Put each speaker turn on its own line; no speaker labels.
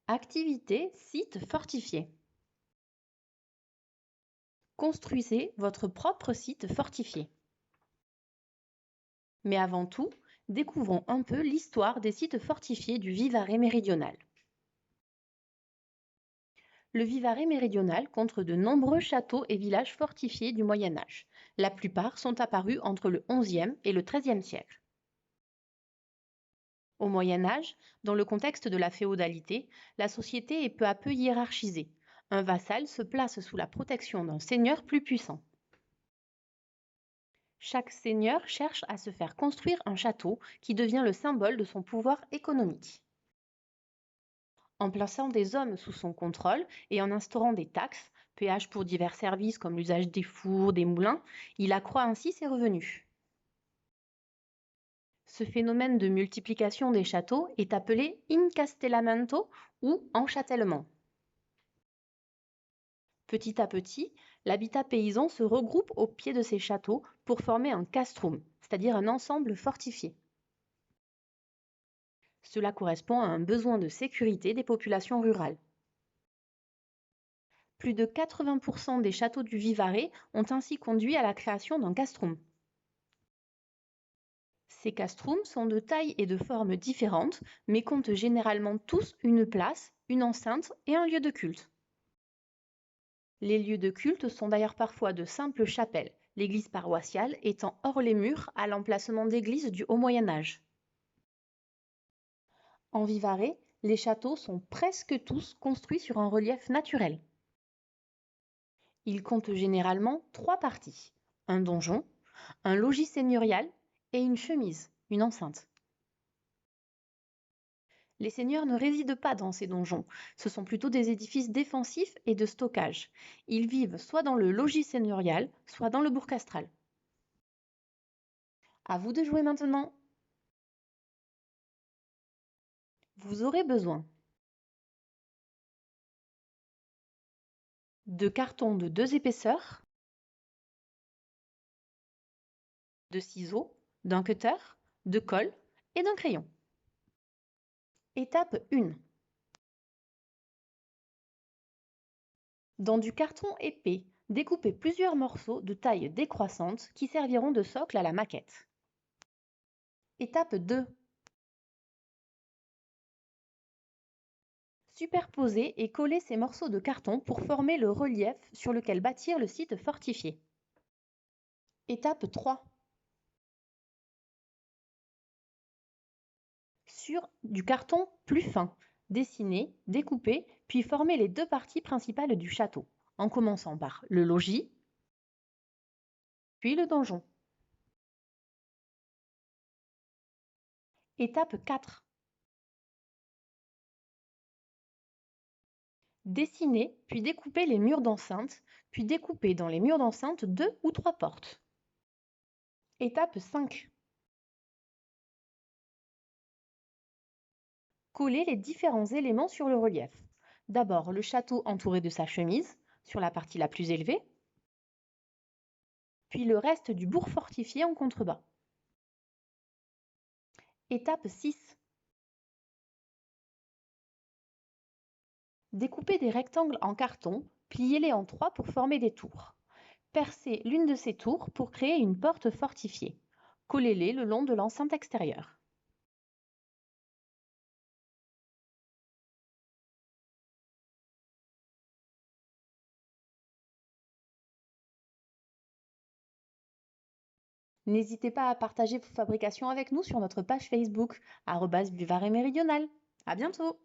Activité site fortifié. Construisez votre propre site fortifié. Mais avant tout, découvrons un peu l'histoire des sites fortifiés du Vivarais méridional. Le Vivarais méridional compte de nombreux châteaux et villages fortifiés du Moyen Âge. La plupart sont apparus entre le XIe et le XIIIe siècle. Au Moyen Âge, dans le contexte de la féodalité, la société est peu à peu hiérarchisée. Un vassal se place sous la protection d'un seigneur plus puissant. Chaque seigneur cherche à se faire construire un château qui devient le symbole de son pouvoir économique. En plaçant des hommes sous son contrôle et en instaurant des taxes, péages pour divers services comme l'usage des fours, des moulins, il accroît ainsi ses revenus. Ce phénomène de multiplication des châteaux est appelé incastellamento ou enchâtellement. Petit à petit, l'habitat paysan se regroupe au pied de ces châteaux pour former un castrum, c'est-à-dire un ensemble fortifié. Cela correspond à un besoin de sécurité des populations rurales. Plus de 80% des châteaux du Vivarais ont ainsi conduit à la création d'un castrum. Ces castrums sont de taille et de forme différentes, mais comptent généralement tous une place, une enceinte et un lieu de culte. Les lieux de culte sont d'ailleurs parfois de simples chapelles, l'église paroissiale étant hors les murs à l'emplacement d'églises du Haut Moyen Âge. En Vivarais, les châteaux sont presque tous construits sur un relief naturel. Ils comptent généralement 3 parties, un donjon, un logis seigneurial et une chemise, une enceinte. Les seigneurs ne résident pas dans ces donjons, ce sont plutôt des édifices défensifs et de stockage. Ils vivent soit dans le logis seigneurial, soit dans le bourg castral. À vous de jouer maintenant. Vous aurez besoin de cartons de 2 épaisseurs, de ciseaux, d'un cutter, de colle et d'un crayon. Étape 1. Dans du carton épais, découpez plusieurs morceaux de taille décroissante qui serviront de socle à la maquette. Étape 2. Superposez et collez ces morceaux de carton pour former le relief sur lequel bâtir le site fortifié. Étape 3. Sur du carton plus fin, dessinez, découpez, puis formez les 2 parties principales du château, en commençant par le logis, puis le donjon. Étape 4. Dessinez, puis découpez les murs d'enceinte, puis découpez dans les murs d'enceinte 2 ou 3 portes. Étape 5. Collez les différents éléments sur le relief. D'abord le château entouré de sa chemise, sur la partie la plus élevée, puis le reste du bourg fortifié en contrebas. Étape 6. Découpez des rectangles en carton, pliez-les en 3 pour former des tours. Percez l'une de ces tours pour créer une porte fortifiée. Collez-les le long de l'enceinte extérieure. N'hésitez pas à partager vos fabrications avec nous sur notre page Facebook, @Vivarais Méridional. À bientôt!